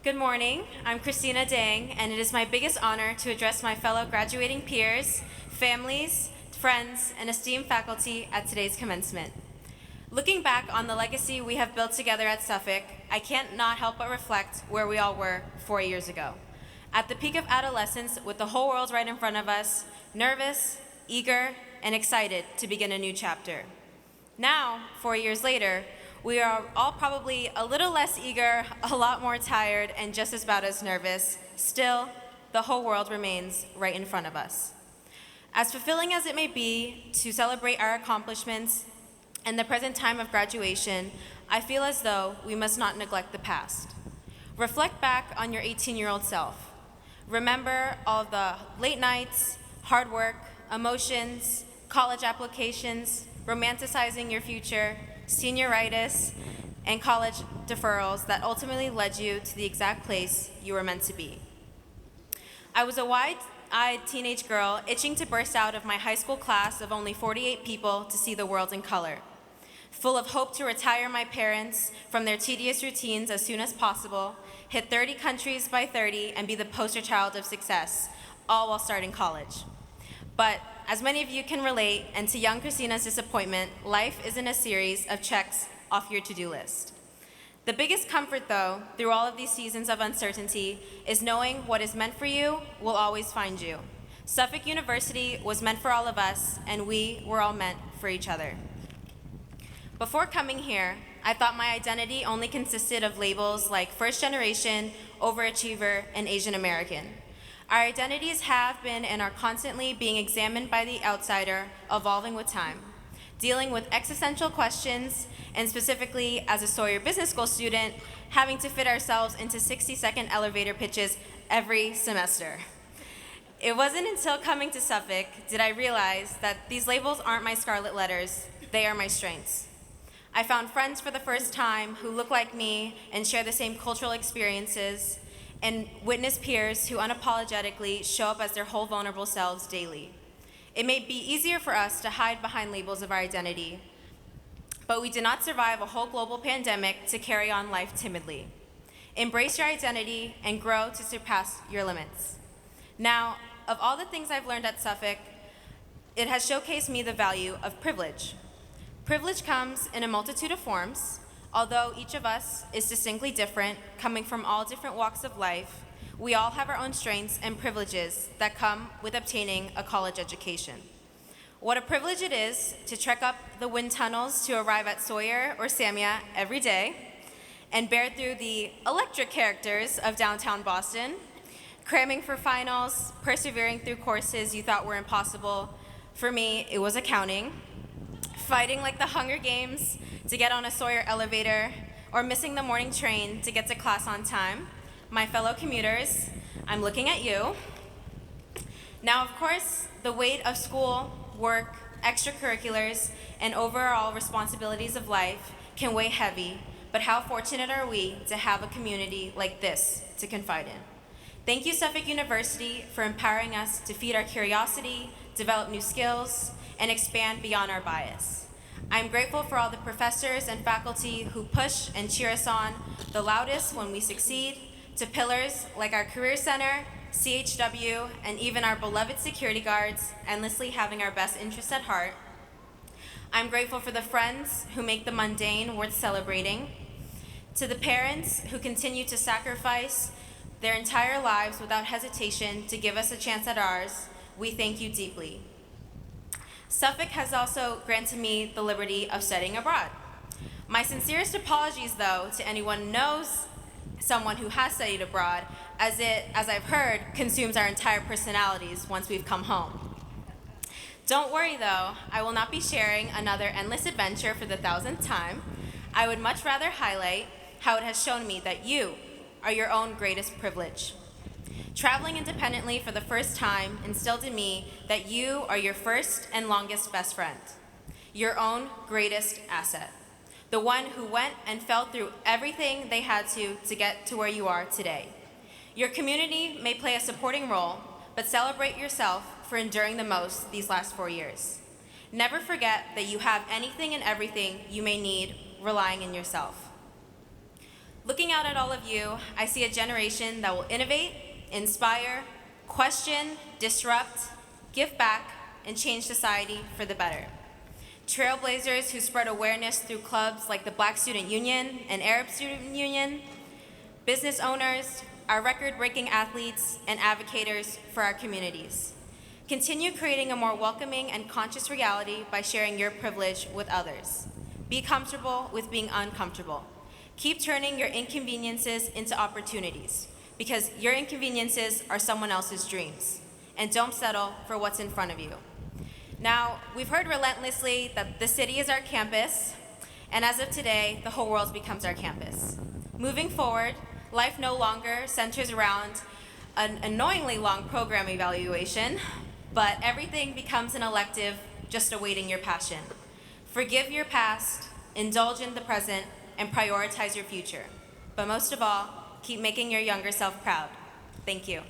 Good morning. I'm Christina Dang, and it is my biggest honor to address my fellow graduating peers, families, friends, and esteemed faculty at today's commencement. Looking back on the legacy we have built together at Suffolk, I can't not help but reflect where we all were 4 years ago. At the peak of adolescence, with the whole world right in front of us, nervous, eager, and excited to begin a new chapter. Now, 4 years later, we are all probably a little less eager, a lot more tired, and just about as nervous. Still, the whole world remains right in front of us. As fulfilling as it may be to celebrate our accomplishments and the present time of graduation, I feel as though we must not neglect the past. Reflect back on your 18-year-old self. Remember all the late nights, hard work, emotions, college applications, romanticizing your future, senioritis, and college deferrals that ultimately led you to the exact place you were meant to be. I was a wide-eyed teenage girl itching to burst out of my high school class of only 48 people to see the world in color. Full of hope to retire my parents from their tedious routines as soon as possible, hit 30 countries by 30, and be the poster child of success, all while starting college. But as many of you can relate, and to young Christina's disappointment, life isn't a series of checks off your to-do list. The biggest comfort, though, through all of these seasons of uncertainty, is knowing what is meant for you will always find you. Suffolk University was meant for all of us, and we were all meant for each other. Before coming here, I thought my identity only consisted of labels like first generation, overachiever, and Asian American. Our identities have been and are constantly being examined by the outsider, evolving with time, dealing with existential questions, and specifically as a Sawyer Business School student, having to fit ourselves into 60-second elevator pitches every semester. It wasn't until coming to Suffolk did I realize that these labels aren't my scarlet letters, they are my strengths. I found friends for the first time who look like me and share the same cultural experiences, and witness peers who unapologetically show up as their whole vulnerable selves daily. It may be easier for us to hide behind labels of our identity, but we did not survive a whole global pandemic to carry on life timidly. Embrace your identity and grow to surpass your limits. Now, of all the things I've learned at Suffolk, it has showcased me the value of privilege. Privilege comes in a multitude of forms. Although each of us is distinctly different, coming from all different walks of life, we all have our own strengths and privileges that come with obtaining a college education. What a privilege it is to trek up the wind tunnels to arrive at Sawyer or Samia every day and bear through the electric characters of downtown Boston, cramming for finals, persevering through courses you thought were impossible. For me, it was accounting. Fighting like the Hunger Games to get on a Sawyer elevator, or missing the morning train to get to class on time. My fellow commuters, I'm looking at you. Now, of course, the weight of school, work, extracurriculars, and overall responsibilities of life can weigh heavy, but how fortunate are we to have a community like this to confide in. Thank you, Suffolk University, for empowering us to feed our curiosity, develop new skills, and expand beyond our bias. I'm grateful for all the professors and faculty who push and cheer us on the loudest when we succeed, to pillars like our Career Center, CHW, and even our beloved security guards, endlessly having our best interests at heart. I'm grateful for the friends who make the mundane worth celebrating, to the parents who continue to sacrifice their entire lives without hesitation to give us a chance at ours. We thank you deeply. Suffolk has also granted me the liberty of studying abroad. My sincerest apologies, though, to anyone who knows someone who has studied abroad, as it, as I've heard, consumes our entire personalities once we've come home. Don't worry, though, I will not be sharing another endless adventure for the 1,000th time. I would much rather highlight how it has shown me that you are your own greatest privilege. Traveling independently for the first time instilled in me that you are your first and longest best friend, your own greatest asset, the one who went and felt through everything they had to get to where you are today. Your community may play a supporting role, but celebrate yourself for enduring the most these last 4 years. Never forget that you have anything and everything you may need relying in yourself. Looking out at all of you, I see a generation that will innovate, inspire, question, disrupt, give back, and change society for the better. Trailblazers who spread awareness through clubs like the Black Student Union and Arab Student Union, business owners, our record-breaking athletes, and advocators for our communities. Continue creating a more welcoming and conscious reality by sharing your privilege with others. Be comfortable with being uncomfortable. Keep turning your inconveniences into opportunities, because your inconveniences are someone else's dreams. And don't settle for what's in front of you. Now, we've heard relentlessly that the city is our campus, and as of today, the whole world becomes our campus. Moving forward, life no longer centers around an annoyingly long program evaluation, but everything becomes an elective just awaiting your passion. Forgive your past, indulge in the present, and prioritize your future. But most of all, keep making your younger self proud. Thank you.